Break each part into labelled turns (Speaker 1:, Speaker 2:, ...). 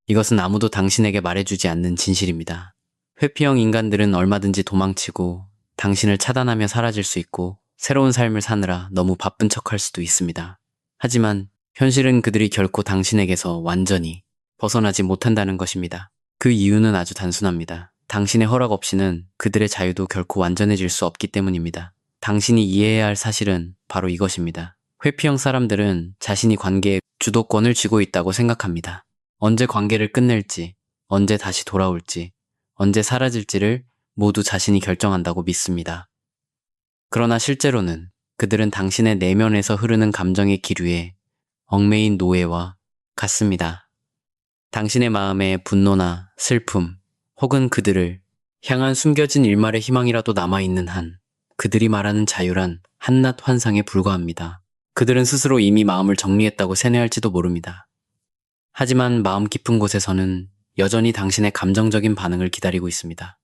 Speaker 1: 이것은 아무도 당신에게 말해주지 않는 진실입니다. 회피형 인간들은 얼마든지 도망치고 당신을 차단하며 사라질 수 있고 새로운 삶을 사느라 너무 바쁜 척할 수도 있습니다. 하지만 현실은 그들이 결코 당신에게서 완전히 벗어나지 못한다는 것입니다. 그 이유는 아주 단순합니다. 당신의 허락 없이는 그들의 자유도 결코 완전해질 수 없기 때문입니다. 당신이 이해해야 할 사실은 바로 이것입니다. 회피형 사람들은 자신이 관계에 주도권을 쥐고 있다고 생각합니다. 언제 관계를 끝낼지, 언제 다시 돌아올지, 언제 사라질지를 모두 자신이 결정한다고 믿습니다. 그러나 실제로는 그들은 당신의 내면에서 흐르는 감정의 기류에 얽매인 노예와 같습니다. 당신의 마음에 분노나 슬픔 혹은 그들을 향한 숨겨진 일말의 희망이라도 남아있는 한 그들이 말하는 자유란 한낱 환상에 불과합니다. 그들은 스스로 이미 마음을 정리했다고 세뇌할지도 모릅니다. 하지만 마음 깊은 곳에서는 여전히 당신의 감정적인 반응을 기다리고 있습니다.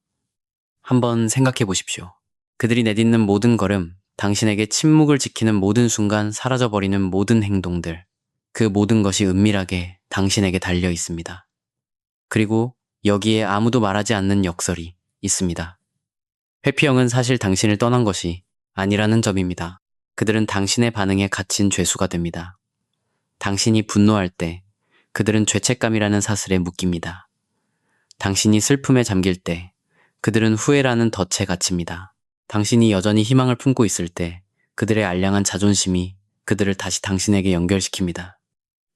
Speaker 1: 한번 생각해 보십시오. 그들이 내딛는 모든 걸음, 당신에게 침묵을 지키는 모든 순간 사라져버리는 모든 행동들, 그 모든 것이 은밀하게 당신에게 달려 있습니다. 그리고 여기에 아무도 말하지 않는 역설이 있습니다. 회피형은 사실 당신을 떠난 것이 아니라는 점입니다. 그들은 당신의 반응에 갇힌 죄수가 됩니다. 당신이 분노할 때 그들은 죄책감이라는 사슬에 묶입니다. 당신이 슬픔에 잠길 때 그들은 후회라는 덫에 갇힙니다. 당신이 여전히 희망을 품고 있을 때 그들의 알량한 자존심이 그들을 다시 당신에게 연결시킵니다.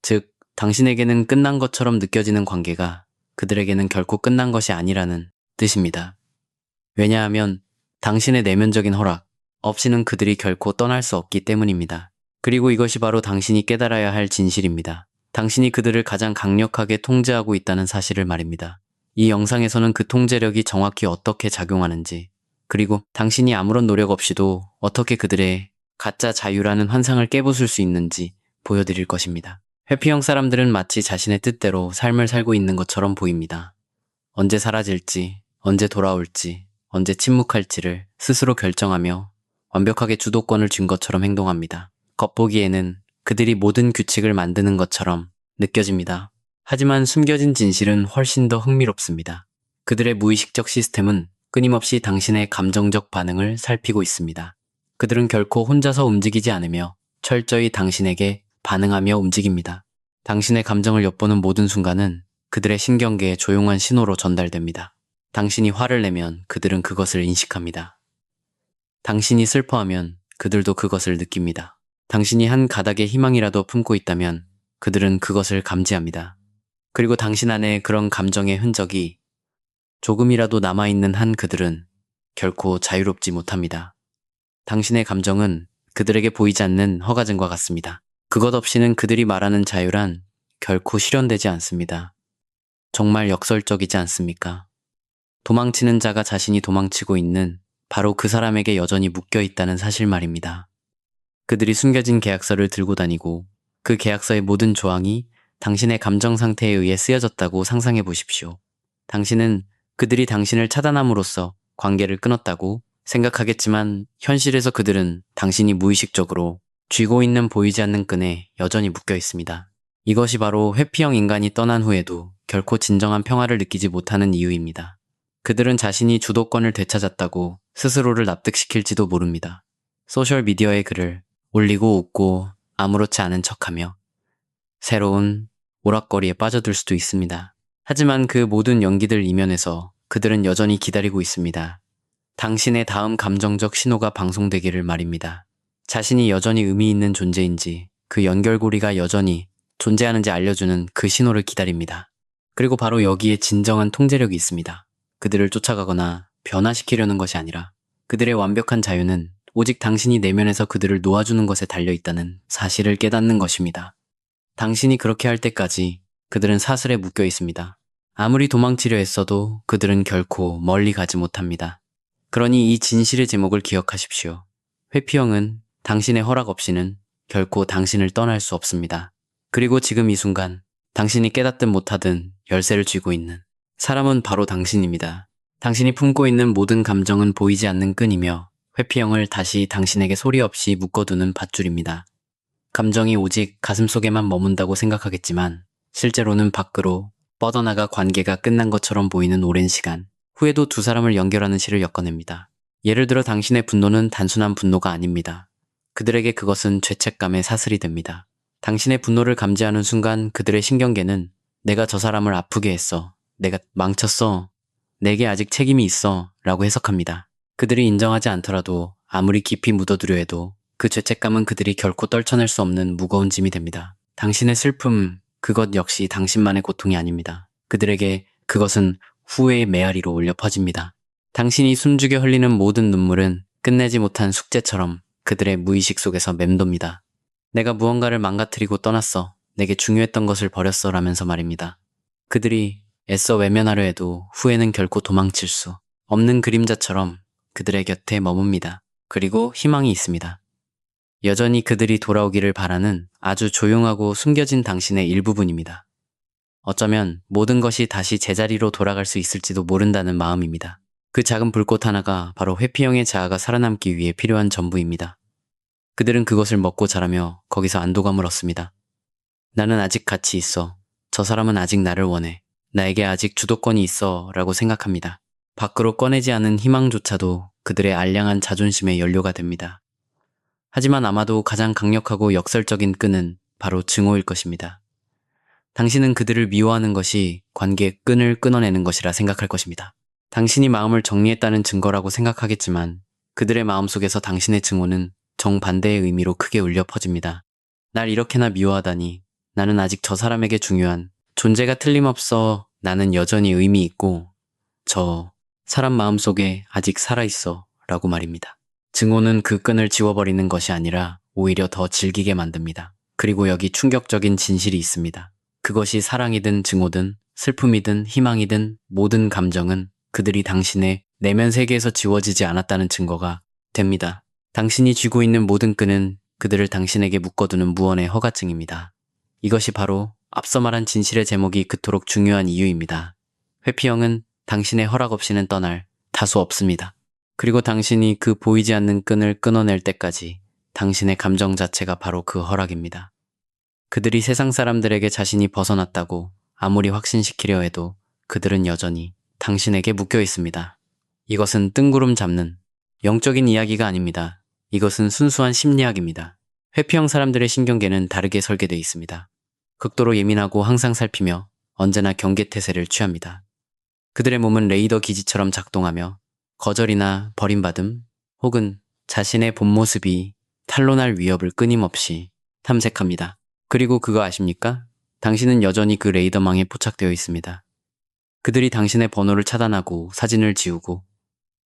Speaker 1: 즉, 당신에게는 끝난 것처럼 느껴지는 관계가 그들에게는 결코 끝난 것이 아니라는 뜻입니다. 왜냐하면 당신의 내면적인 허락 없이는 그들이 결코 떠날 수 없기 때문입니다. 그리고 이것이 바로 당신이 깨달아야 할 진실입니다. 당신이 그들을 가장 강력하게 통제하고 있다는 사실을 말입니다. 이 영상에서는 그 통제력이 정확히 어떻게 작용하는지, 그리고 당신이 아무런 노력 없이도 어떻게 그들의 가짜 자유라는 환상을 깨부술 수 있는지 보여드릴 것입니다. 회피형 사람들은 마치 자신의 뜻대로 삶을 살고 있는 것처럼 보입니다. 언제 사라질지, 언제 돌아올지, 언제 침묵할지를 스스로 결정하며 완벽하게 주도권을 쥔 것처럼 행동합니다. 겉보기에는 그들이 모든 규칙을 만드는 것처럼 느껴집니다. 하지만 숨겨진 진실은 훨씬 더 흥미롭습니다. 그들의 무의식적 시스템은 끊임없이 당신의 감정적 반응을 살피고 있습니다. 그들은 결코 혼자서 움직이지 않으며 철저히 당신에게 반응하며 움직입니다. 당신의 감정을 엿보는 모든 순간은 그들의 신경계에 조용한 신호로 전달됩니다. 당신이 화를 내면 그들은 그것을 인식합니다. 당신이 슬퍼하면 그들도 그것을 느낍니다. 당신이 한 가닥의 희망이라도 품고 있다면 그들은 그것을 감지합니다. 그리고 당신 안에 그런 감정의 흔적이 조금이라도 남아있는 한 그들은 결코 자유롭지 못합니다. 당신의 감정은 그들에게 보이지 않는 허가증과 같습니다. 그것 없이는 그들이 말하는 자유란 결코 실현되지 않습니다. 정말 역설적이지 않습니까? 도망치는 자가 자신이 도망치고 있는 바로 그 사람에게 여전히 묶여 있다는 사실 말입니다. 그들이 숨겨진 계약서를 들고 다니고 그 계약서의 모든 조항이 당신의 감정 상태에 의해 쓰여졌다고 상상해 보십시오. 당신은 그들이 당신을 차단함으로써 관계를 끊었다고 생각하겠지만 현실에서 그들은 당신이 무의식적으로 쥐고 있는 보이지 않는 끈에 여전히 묶여 있습니다. 이것이 바로 회피형 인간이 떠난 후에도 결코 진정한 평화를 느끼지 못하는 이유입니다. 그들은 자신이 주도권을 되찾았다고 스스로를 납득시킬지도 모릅니다. 소셜미디어에 글을 올리고 웃고 아무렇지 않은 척하며 새로운 오락거리에 빠져들 수도 있습니다. 하지만 그 모든 연기들 이면에서 그들은 여전히 기다리고 있습니다. 당신의 다음 감정적 신호가 방송되기를 말입니다. 자신이 여전히 의미 있는 존재인지, 그 연결고리가 여전히 존재하는지 알려주는 그 신호를 기다립니다. 그리고 바로 여기에 진정한 통제력이 있습니다. 그들을 쫓아가거나 변화시키려는 것이 아니라 그들의 완벽한 자유는 오직 당신이 내면에서 그들을 놓아주는 것에 달려있다는 사실을 깨닫는 것입니다. 당신이 그렇게 할 때까지 그들은 사슬에 묶여 있습니다. 아무리 도망치려 했어도 그들은 결코 멀리 가지 못합니다. 그러니 이 진실의 제목을 기억하십시오. 회피형은 당신의 허락 없이는 결코 당신을 떠날 수 없습니다. 그리고 지금 이 순간 당신이 깨닫든 못하든 열쇠를 쥐고 있는 사람은 바로 당신입니다. 당신이 품고 있는 모든 감정은 보이지 않는 끈이며 회피형을 다시 당신에게 소리 없이 묶어두는 밧줄입니다. 감정이 오직 가슴속에만 머문다고 생각하겠지만 실제로는 밖으로 뻗어나가 관계가 끝난 것처럼 보이는 오랜 시간. 후에도 두 사람을 연결하는 시를 엮어냅니다. 예를 들어 당신의 분노는 단순한 분노가 아닙니다. 그들에게 그것은 죄책감의 사슬이 됩니다. 당신의 분노를 감지하는 순간 그들의 신경계는 내가 저 사람을 아프게 했어. 내가 망쳤어. 내게 아직 책임이 있어. 라고 해석합니다. 그들이 인정하지 않더라도 아무리 깊이 묻어두려 해도 그 죄책감은 그들이 결코 떨쳐낼 수 없는 무거운 짐이 됩니다. 당신의 슬픔, 그것 역시 당신만의 고통이 아닙니다. 그들에게 그것은 후회의 메아리로 울려 퍼집니다. 당신이 숨죽여 흘리는 모든 눈물은 끝내지 못한 숙제처럼 그들의 무의식 속에서 맴돕니다. 내가 무언가를 망가뜨리고 떠났어. 내게 중요했던 것을 버렸어. 라면서 말입니다. 그들이 애써 외면하려 해도 후회는 결코 도망칠 수 없는 그림자처럼 그들의 곁에 머뭅니다. 그리고 희망이 있습니다. 여전히 그들이 돌아오기를 바라는 아주 조용하고 숨겨진 당신의 일부분입니다. 어쩌면 모든 것이 다시 제자리로 돌아갈 수 있을지도 모른다는 마음입니다. 그 작은 불꽃 하나가 바로 회피형의 자아가 살아남기 위해 필요한 전부입니다. 그들은 그것을 먹고 자라며 거기서 안도감을 얻습니다. 나는 아직 가치 있어. 저 사람은 아직 나를 원해. 나에게 아직 주도권이 있어. 라고 생각합니다. 밖으로 꺼내지 않은 희망조차도 그들의 알량한 자존심의 연료가 됩니다. 하지만 아마도 가장 강력하고 역설적인 끈은 바로 증오일 것입니다. 당신은 그들을 미워하는 것이 관계의 끈을 끊어내는 것이라 생각할 것입니다. 당신이 마음을 정리했다는 증거라고 생각하겠지만 그들의 마음속에서 당신의 증오는 정반대의 의미로 크게 울려 퍼집니다. 날 이렇게나 미워하다니. 나는 아직 저 사람에게 중요한 존재가 틀림없어. 나는 여전히 의미 있고 저 사람 마음속에 아직 살아있어. 라고 말입니다. 증오는 그 끈을 지워버리는 것이 아니라 오히려 더 질기게 만듭니다. 그리고 여기 충격적인 진실이 있습니다. 그것이 사랑이든 증오든 슬픔이든 희망이든 모든 감정은 그들이 당신의 내면 세계에서 지워지지 않았다는 증거가 됩니다. 당신이 쥐고 있는 모든 끈은 그들을 당신에게 묶어두는 무언의 허가증입니다. 이것이 바로 앞서 말한 진실의 제목이 그토록 중요한 이유입니다. 회피형은 당신의 허락 없이는 떠날 다수 없습니다. 그리고 당신이 그 보이지 않는 끈을 끊어낼 때까지 당신의 감정 자체가 바로 그 허락입니다. 그들이 세상 사람들에게 자신이 벗어났다고 아무리 확신시키려 해도 그들은 여전히 당신에게 묶여 있습니다. 이것은 뜬구름 잡는 영적인 이야기가 아닙니다. 이것은 순수한 심리학입니다. 회피형 사람들의 신경계는 다르게 설계되어 있습니다. 극도로 예민하고 항상 살피며 언제나 경계태세를 취합니다. 그들의 몸은 레이더 기지처럼 작동하며 거절이나 버림받음 혹은 자신의 본 모습이 탄로날 위협을 끊임없이 탐색합니다. 그리고 그거 아십니까? 당신은 여전히 그 레이더망에 포착되어 있습니다. 그들이 당신의 번호를 차단하고 사진을 지우고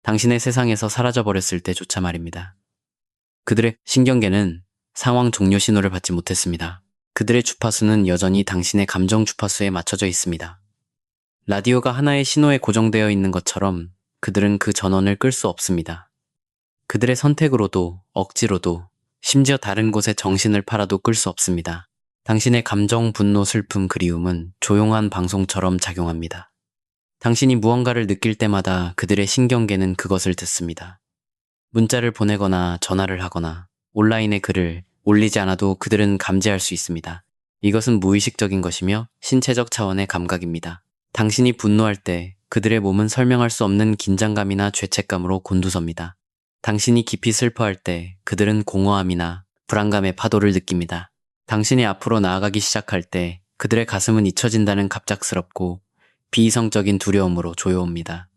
Speaker 1: 당신의 세상에서 사라져버렸을 때조차 말입니다. 그들의 신경계는 상황 종료 신호를 받지 못했습니다. 그들의 주파수는 여전히 당신의 감정 주파수에 맞춰져 있습니다. 라디오가 하나의 신호에 고정되어 있는 것처럼 그들은 그 전원을 끌 수 없습니다. 그들의 선택으로도 억지로도 심지어 다른 곳에 정신을 팔아도 끌 수 없습니다. 당신의 감정, 분노, 슬픔, 그리움은 조용한 방송처럼 작용합니다. 당신이 무언가를 느낄 때마다 그들의 신경계는 그것을 듣습니다. 문자를 보내거나 전화를 하거나 온라인에 글을 올리지 않아도 그들은 감지할 수 있습니다. 이것은 무의식적인 것이며 신체적 차원의 감각입니다. 당신이 분노할 때 그들의 몸은 설명할 수 없는 긴장감이나 죄책감으로 곤두섭니다. 당신이 깊이 슬퍼할 때 그들은 공허함이나 불안감의 파도를 느낍니다. 당신이 앞으로 나아가기 시작할 때 그들의 가슴은 잊혀진다는 갑작스럽고 비이성적인 두려움으로 조여옵니다.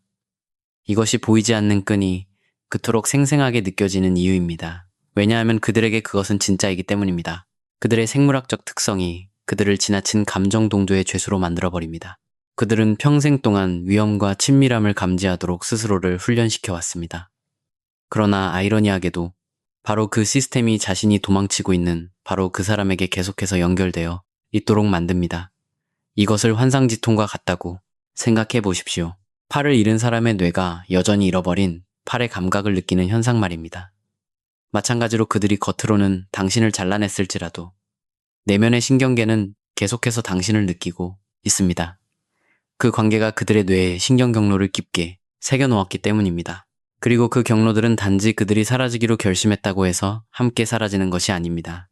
Speaker 1: 이것이 보이지 않는 끈이 그토록 생생하게 느껴지는 이유입니다. 왜냐하면 그들에게 그것은 진짜이기 때문입니다. 그들의 생물학적 특성이 그들을 지나친 감정 동조의 죄수로 만들어버립니다. 그들은 평생 동안 위험과 친밀함을 감지하도록 스스로를 훈련시켜 왔습니다. 그러나 아이러니하게도 바로 그 시스템이 자신이 도망치고 있는 바로 그 사람에게 계속해서 연결되어 있도록 만듭니다. 이것을 환상지통과 같다고 생각해 보십시오. 팔을 잃은 사람의 뇌가 여전히 잃어버린 팔의 감각을 느끼는 현상 말입니다. 마찬가지로 그들이 겉으로는 당신을 잘라냈을지라도 내면의 신경계는 계속해서 당신을 느끼고 있습니다. 그 관계가 그들의 뇌에 신경 경로를 깊게 새겨놓았기 때문입니다. 그리고 그 경로들은 단지 그들이 사라지기로 결심했다고 해서 함께 사라지는 것이 아닙니다.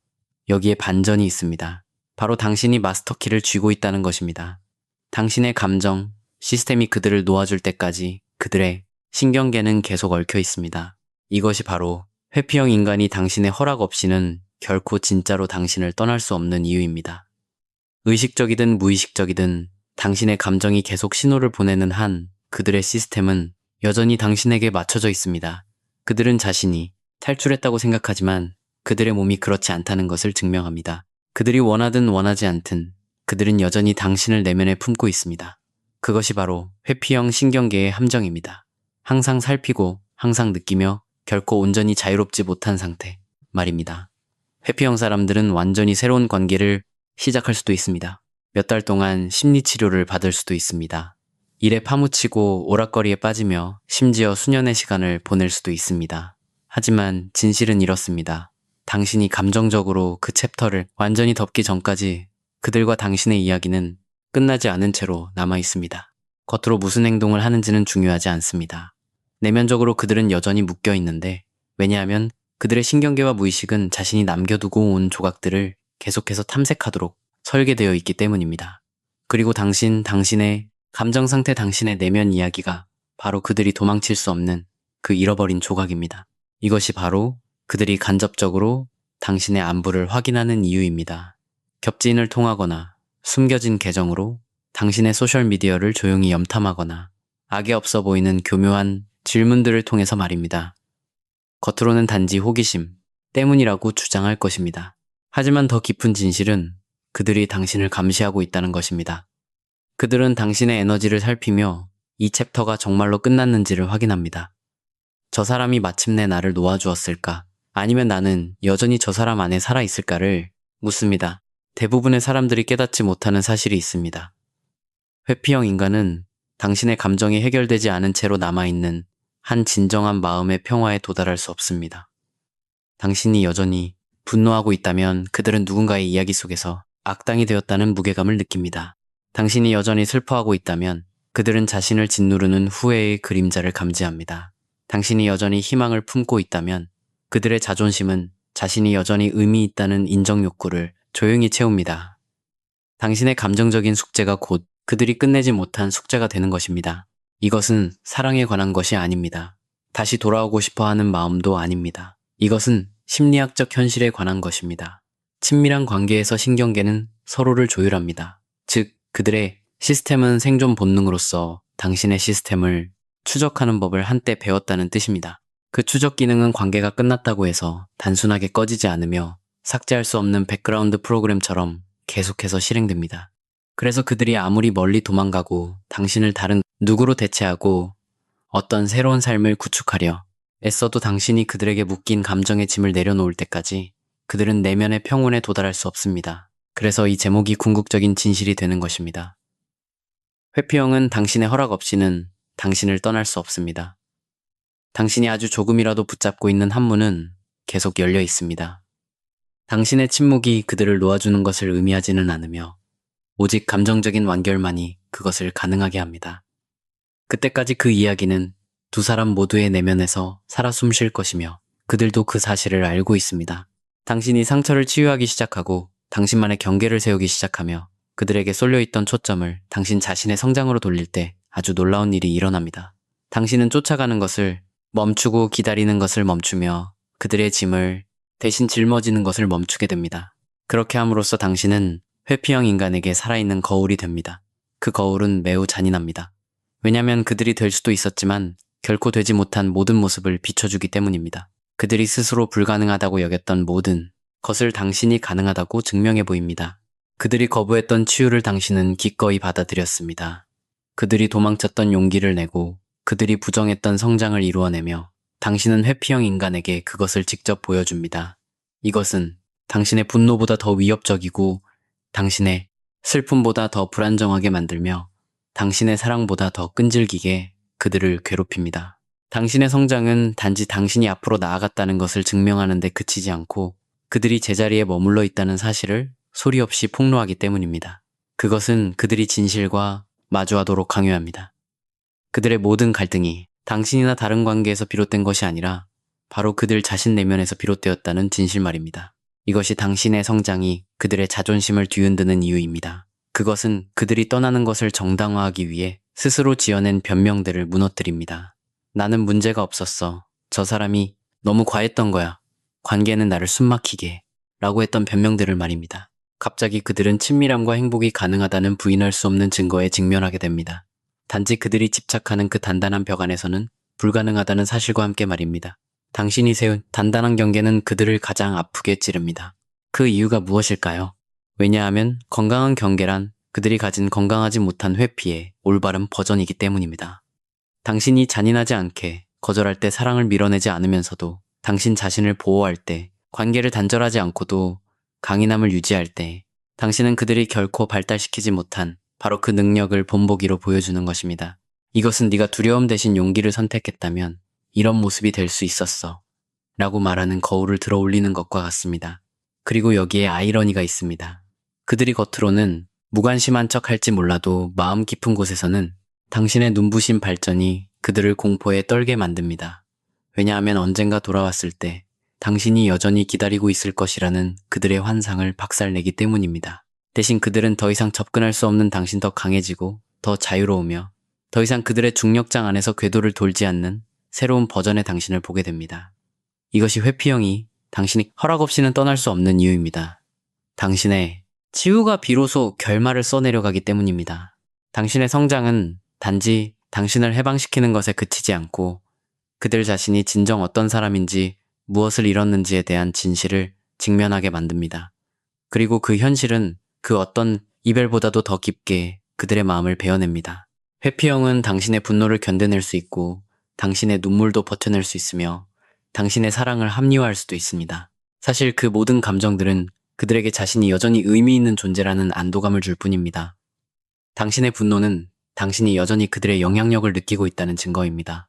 Speaker 1: 여기에 반전이 있습니다. 바로 당신이 마스터키를 쥐고 있다는 것입니다. 당신의 감정, 시스템이 그들을 놓아줄 때까지 그들의 신경계는 계속 얽혀 있습니다. 이것이 바로 회피형 인간이 당신의 허락 없이는 결코 진짜로 당신을 떠날 수 없는 이유입니다. 의식적이든 무의식적이든 당신의 감정이 계속 신호를 보내는 한 그들의 시스템은 여전히 당신에게 맞춰져 있습니다. 그들은 자신이 탈출했다고 생각하지만 그들의 몸이 그렇지 않다는 것을 증명합니다. 그들이 원하든 원하지 않든 그들은 여전히 당신을 내면에 품고 있습니다. 그것이 바로 회피형 신경계의 함정입니다. 항상 살피고 항상 느끼며 결코 온전히 자유롭지 못한 상태 말입니다. 회피형 사람들은 완전히 새로운 관계를 시작할 수도 있습니다. 몇 달 동안 심리치료를 받을 수도 있습니다. 일에 파묻히고 오락거리에 빠지며 심지어 수년의 시간을 보낼 수도 있습니다. 하지만 진실은 이렇습니다. 당신이 감정적으로 그 챕터를 완전히 덮기 전까지 그들과 당신의 이야기는 끝나지 않은 채로 남아 있습니다. 겉으로 무슨 행동을 하는지는 중요하지 않습니다. 내면적으로 그들은 여전히 묶여 있는데, 왜냐하면 그들의 신경계와 무의식은 자신이 남겨두고 온 조각들을 계속해서 탐색하도록 설계되어 있기 때문입니다. 그리고 당신의 감정 상태, 당신의 내면 이야기가 바로 그들이 도망칠 수 없는 그 잃어버린 조각입니다. 이것이 바로 그들이 간접적으로 당신의 안부를 확인하는 이유입니다. 겹지인을 통하거나 숨겨진 계정으로 당신의 소셜미디어를 조용히 염탐하거나 악에 없어 보이는 교묘한 질문들을 통해서 말입니다. 겉으로는 단지 호기심 때문이라고 주장할 것입니다. 하지만 더 깊은 진실은 그들이 당신을 감시하고 있다는 것입니다. 그들은 당신의 에너지를 살피며 이 챕터가 정말로 끝났는지를 확인합니다. 저 사람이 마침내 나를 놓아주었을까? 아니면 나는 여전히 저 사람 안에 살아있을까를 묻습니다. 대부분의 사람들이 깨닫지 못하는 사실이 있습니다. 회피형 인간은 당신의 감정이 해결되지 않은 채로 남아있는 한 진정한 마음의 평화에 도달할 수 없습니다. 당신이 여전히 분노하고 있다면 그들은 누군가의 이야기 속에서 악당이 되었다는 무게감을 느낍니다. 당신이 여전히 슬퍼하고 있다면 그들은 자신을 짓누르는 후회의 그림자를 감지합니다. 당신이 여전히 희망을 품고 있다면 그들의 자존심은 자신이 여전히 의미 있다는 인정 욕구를 조용히 채웁니다. 당신의 감정적인 숙제가 곧 그들이 끝내지 못한 숙제가 되는 것입니다. 이것은 사랑에 관한 것이 아닙니다. 다시 돌아오고 싶어 하는 마음도 아닙니다. 이것은 심리학적 현실에 관한 것입니다. 친밀한 관계에서 신경계는 서로를 조율합니다. 즉, 그들의 시스템은 생존 본능으로서 당신의 시스템을 추적하는 법을 한때 배웠다는 뜻입니다. 그 추적 기능은 관계가 끝났다고 해서 단순하게 꺼지지 않으며 삭제할 수 없는 백그라운드 프로그램처럼 계속해서 실행됩니다. 그래서 그들이 아무리 멀리 도망가고 당신을 다른 누구로 대체하고 어떤 새로운 삶을 구축하려 애써도 당신이 그들에게 묶인 감정의 짐을 내려놓을 때까지 그들은 내면의 평온에 도달할 수 없습니다. 그래서 이 제목이 궁극적인 진실이 되는 것입니다. 회피형은 당신의 허락 없이는 당신을 떠날 수 없습니다. 당신이 아주 조금이라도 붙잡고 있는 한문은 계속 열려 있습니다. 당신의 침묵이 그들을 놓아주는 것을 의미하지는 않으며 오직 감정적인 완결만이 그것을 가능하게 합니다. 그때까지 그 이야기는 두 사람 모두의 내면에서 살아 숨쉴 것이며 그들도 그 사실을 알고 있습니다. 당신이 상처를 치유하기 시작하고 당신만의 경계를 세우기 시작하며 그들에게 쏠려있던 초점을 당신 자신의 성장으로 돌릴 때 아주 놀라운 일이 일어납니다. 당신은 쫓아가는 것을 멈추고 기다리는 것을 멈추며 그들의 짐을 대신 짊어지는 것을 멈추게 됩니다. 그렇게 함으로써 당신은 회피형 인간에게 살아있는 거울이 됩니다. 그 거울은 매우 잔인합니다. 왜냐하면 그들이 될 수도 있었지만 결코 되지 못한 모든 모습을 비춰주기 때문입니다. 그들이 스스로 불가능하다고 여겼던 모든 것을 당신이 가능하다고 증명해 보입니다. 그들이 거부했던 치유를 당신은 기꺼이 받아들였습니다. 그들이 도망쳤던 용기를 내고 그들이 부정했던 성장을 이루어내며 당신은 회피형 인간에게 그것을 직접 보여줍니다. 이것은 당신의 분노보다 더 위협적이고 당신의 슬픔보다 더 불안정하게 만들며 당신의 사랑보다 더 끈질기게 그들을 괴롭힙니다. 당신의 성장은 단지 당신이 앞으로 나아갔다는 것을 증명하는 데 그치지 않고 그들이 제자리에 머물러 있다는 사실을 소리 없이 폭로하기 때문입니다. 그것은 그들이 진실과 마주하도록 강요합니다. 그들의 모든 갈등이 당신이나 다른 관계에서 비롯된 것이 아니라 바로 그들 자신 내면에서 비롯되었다는 진실 말입니다. 이것이 당신의 성장이 그들의 자존심을 뒤흔드는 이유입니다. 그것은 그들이 떠나는 것을 정당화하기 위해 스스로 지어낸 변명들을 무너뜨립니다. 나는 문제가 없었어. 저 사람이 너무 과했던 거야. 관계는 나를 숨막히게 해. 라고 했던 변명들을 말입니다. 갑자기 그들은 친밀함과 행복이 가능하다는 부인할 수 없는 증거에 직면하게 됩니다. 단지 그들이 집착하는 그 단단한 벽 안에서는 불가능하다는 사실과 함께 말입니다. 당신이 세운 단단한 경계는 그들을 가장 아프게 찌릅니다. 그 이유가 무엇일까요? 왜냐하면 건강한 경계란 그들이 가진 건강하지 못한 회피의 올바른 버전이기 때문입니다. 당신이 잔인하지 않게 거절할 때 사랑을 밀어내지 않으면서도 당신 자신을 보호할 때 관계를 단절하지 않고도 강인함을 유지할 때 당신은 그들이 결코 발달시키지 못한 바로 그 능력을 본보기로 보여주는 것입니다. 이것은 네가 두려움 대신 용기를 선택했다면 이런 모습이 될 수 있었어 라고 말하는 거울을 들어 올리는 것과 같습니다. 그리고 여기에 아이러니가 있습니다. 그들이 겉으로는 무관심한 척 할지 몰라도 마음 깊은 곳에서는 당신의 눈부신 발전이 그들을 공포에 떨게 만듭니다. 왜냐하면 언젠가 돌아왔을 때 당신이 여전히 기다리고 있을 것이라는 그들의 환상을 박살내기 때문입니다. 대신 그들은 더 이상 접근할 수 없는 당신 더 강해지고 더 자유로우며 더 이상 그들의 중력장 안에서 궤도를 돌지 않는 새로운 버전의 당신을 보게 됩니다. 이것이 회피형이 당신이 허락 없이는 떠날 수 없는 이유입니다. 당신의 치유가 비로소 결말을 써내려가기 때문입니다. 당신의 성장은 단지 당신을 해방시키는 것에 그치지 않고 그들 자신이 진정 어떤 사람인지 무엇을 잃었는지에 대한 진실을 직면하게 만듭니다. 그리고 그 현실은 그 어떤 이별보다도 더 깊게 그들의 마음을 베어냅니다. 회피형은 당신의 분노를 견뎌낼 수 있고 당신의 눈물도 버텨낼 수 있으며 당신의 사랑을 합리화할 수도 있습니다. 사실 그 모든 감정들은 그들에게 자신이 여전히 의미 있는 존재라는 안도감을 줄 뿐입니다. 당신의 분노는 당신이 여전히 그들의 영향력을 느끼고 있다는 증거입니다.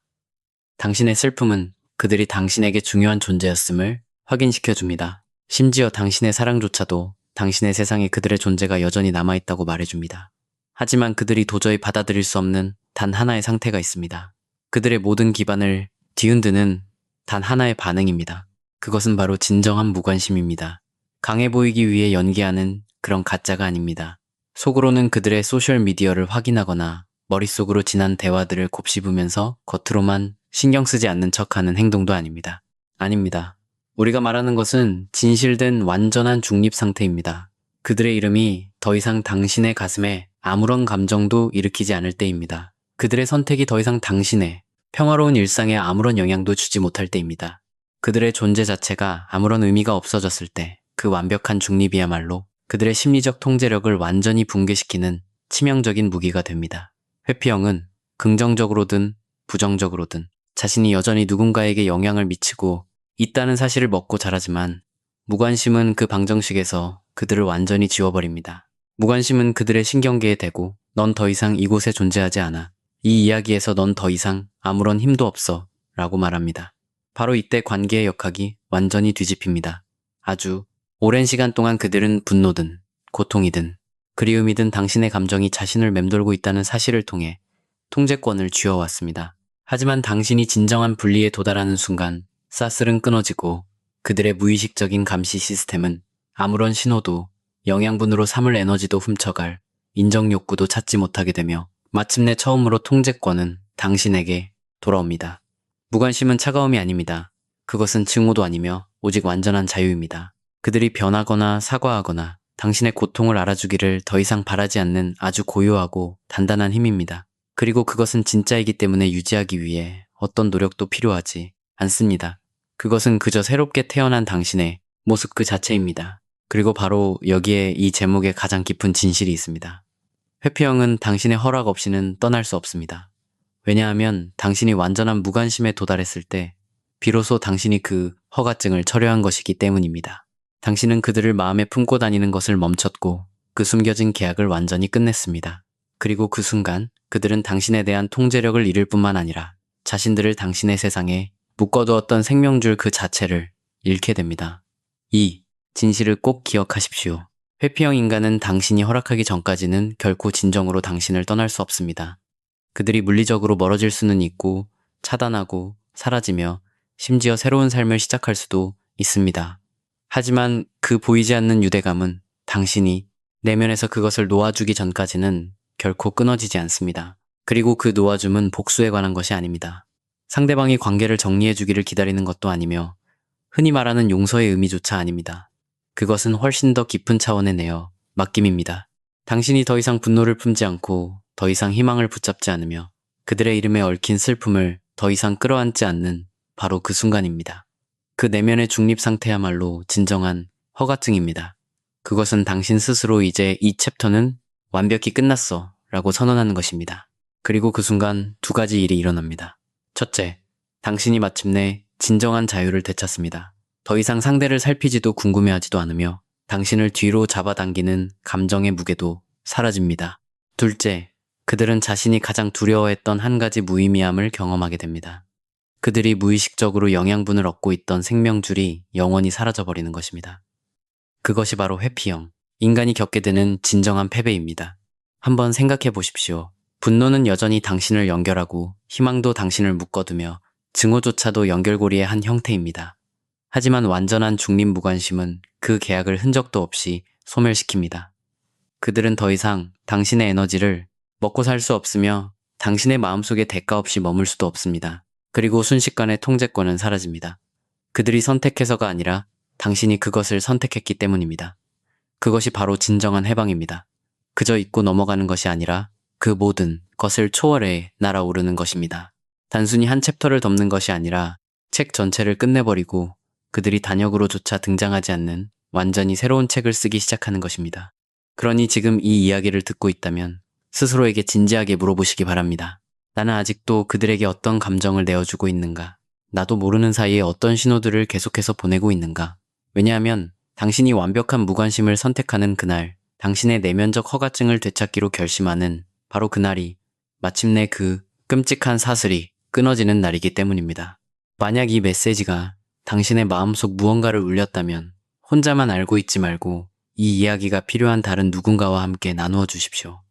Speaker 1: 당신의 슬픔은 그들이 당신에게 중요한 존재였음을 확인시켜줍니다. 심지어 당신의 사랑조차도 당신의 세상에 그들의 존재가 여전히 남아있다고 말해줍니다. 하지만 그들이 도저히 받아들일 수 없는 단 하나의 상태가 있습니다. 그들의 모든 기반을 뒤흔드는 단 하나의 반응입니다. 그것은 바로 진정한 무관심입니다. 강해 보이기 위해 연기하는 그런 가짜가 아닙니다. 속으로는 그들의 소셜미디어를 확인하거나 머릿속으로 지난 대화들을 곱씹으면서 겉으로만 신경 쓰지 않는 척하는 행동도 아닙니다. 아닙니다. 우리가 말하는 것은 진실된 완전한 중립 상태입니다. 그들의 이름이 더 이상 당신의 가슴에 아무런 감정도 일으키지 않을 때입니다. 그들의 선택이 더 이상 당신의 평화로운 일상에 아무런 영향도 주지 못할 때입니다. 그들의 존재 자체가 아무런 의미가 없어졌을 때 그 완벽한 중립이야말로 그들의 심리적 통제력을 완전히 붕괴시키는 치명적인 무기가 됩니다. 회피형은 긍정적으로든 부정적으로든 자신이 여전히 누군가에게 영향을 미치고 있다는 사실을 먹고 자라지만 무관심은 그 방정식에서 그들을 완전히 지워버립니다. 무관심은 그들의 신경계에 대고 넌 더 이상 이곳에 존재하지 않아. 이 이야기에서 넌 더 이상 아무런 힘도 없어 라고 말합니다. 바로 이때 관계의 역학이 완전히 뒤집힙니다. 아주 오랜 시간 동안 그들은 분노든 고통이든 그리움이든 당신의 감정이 자신을 맴돌고 있다는 사실을 통해 통제권을 쥐어왔습니다. 하지만 당신이 진정한 분리에 도달하는 순간 사슬은 끊어지고 그들의 무의식적인 감시 시스템은 아무런 신호도 영양분으로 삼을 에너지도 훔쳐갈 인정 욕구도 찾지 못하게 되며 마침내 처음으로 통제권은 당신에게 돌아옵니다. 무관심은 차가움이 아닙니다. 그것은 증오도 아니며 오직 완전한 자유입니다. 그들이 변하거나 사과하거나 당신의 고통을 알아주기를 더 이상 바라지 않는 아주 고요하고 단단한 힘입니다. 그리고 그것은 진짜이기 때문에 유지하기 위해 어떤 노력도 필요하지 않습니다. 그것은 그저 새롭게 태어난 당신의 모습 그 자체입니다. 그리고 바로 여기에 이 제목에 가장 깊은 진실이 있습니다. 회피형은 당신의 허락 없이는 떠날 수 없습니다. 왜냐하면 당신이 완전한 무관심에 도달했을 때 비로소 당신이 그 허가증을 철회한 것이기 때문입니다. 당신은 그들을 마음에 품고 다니는 것을 멈췄고 그 숨겨진 계약을 완전히 끝냈습니다. 그리고 그 순간 그들은 당신에 대한 통제력을 잃을 뿐만 아니라 자신들을 당신의 세상에 묶어두었던 생명줄 그 자체를 잃게 됩니다. 이 진실을 꼭 기억하십시오. 회피형 인간은 당신이 허락하기 전까지는 결코 진정으로 당신을 떠날 수 없습니다. 그들이 물리적으로 멀어질 수는 있고 차단하고 사라지며 심지어 새로운 삶을 시작할 수도 있습니다. 하지만 그 보이지 않는 유대감은 당신이 내면에서 그것을 놓아주기 전까지는 결코 끊어지지 않습니다. 그리고 그 놓아줌은 복수에 관한 것이 아닙니다. 상대방이 관계를 정리해주기를 기다리는 것도 아니며 흔히 말하는 용서의 의미조차 아닙니다. 그것은 훨씬 더 깊은 차원의 내어 맡김입니다. 당신이 더 이상 분노를 품지 않고 더 이상 희망을 붙잡지 않으며 그들의 이름에 얽힌 슬픔을 더 이상 끌어안지 않는 바로 그 순간입니다. 그 내면의 중립 상태야말로 진정한 허가증입니다. 그것은 당신 스스로 이제 이 챕터는 완벽히 끝났어 라고 선언하는 것입니다. 그리고 그 순간 두 가지 일이 일어납니다. 첫째, 당신이 마침내 진정한 자유를 되찾습니다. 더 이상 상대를 살피지도 궁금해하지도 않으며 당신을 뒤로 잡아당기는 감정의 무게도 사라집니다. 둘째, 그들은 자신이 가장 두려워했던 한 가지 무의미함을 경험하게 됩니다. 그들이 무의식적으로 영양분을 얻고 있던 생명줄이 영원히 사라져버리는 것입니다. 그것이 바로 회피형, 인간이 겪게 되는 진정한 패배입니다. 한번 생각해 보십시오. 분노는 여전히 당신을 연결하고 희망도 당신을 묶어두며 증오조차도 연결고리의 한 형태입니다. 하지만 완전한 중립무관심은 그 계약을 흔적도 없이 소멸시킵니다. 그들은 더 이상 당신의 에너지를 먹고 살 수 없으며 당신의 마음속에 대가 없이 머물 수도 없습니다. 그리고 순식간에 통제권은 사라집니다. 그들이 선택해서가 아니라 당신이 그것을 선택했기 때문입니다. 그것이 바로 진정한 해방입니다. 그저 잊고 넘어가는 것이 아니라 그 모든 것을 초월해 날아오르는 것입니다. 단순히 한 챕터를 덮는 것이 아니라 책 전체를 끝내버리고 그들이 단역으로조차 등장하지 않는 완전히 새로운 책을 쓰기 시작하는 것입니다. 그러니 지금 이 이야기를 듣고 있다면 스스로에게 진지하게 물어보시기 바랍니다. 나는 아직도 그들에게 어떤 감정을 내어주고 있는가? 나도 모르는 사이에 어떤 신호들을 계속해서 보내고 있는가? 왜냐하면 당신이 완벽한 무관심을 선택하는 그날, 당신의 내면적 허가증을 되찾기로 결심하는 바로 그날이 마침내 그 끔찍한 사슬이 끊어지는 날이기 때문입니다. 만약 이 메시지가 당신의 마음속 무언가를 울렸다면 혼자만 알고 있지 말고 이 이야기가 필요한 다른 누군가와 함께 나누어 주십시오.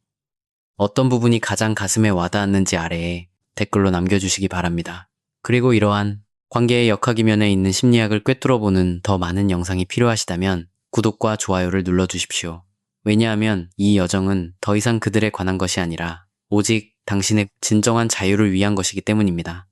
Speaker 1: 어떤 부분이 가장 가슴에 와닿았는지 아래에 댓글로 남겨주시기 바랍니다. 그리고 이러한 관계의 역학이면에 있는 심리학을 꿰뚫어보는 더 많은 영상이 필요하시다면 구독과 좋아요를 눌러주십시오. 왜냐하면 이 여정은 더 이상 그들에 관한 것이 아니라 오직 당신의 진정한 자유를 위한 것이기 때문입니다.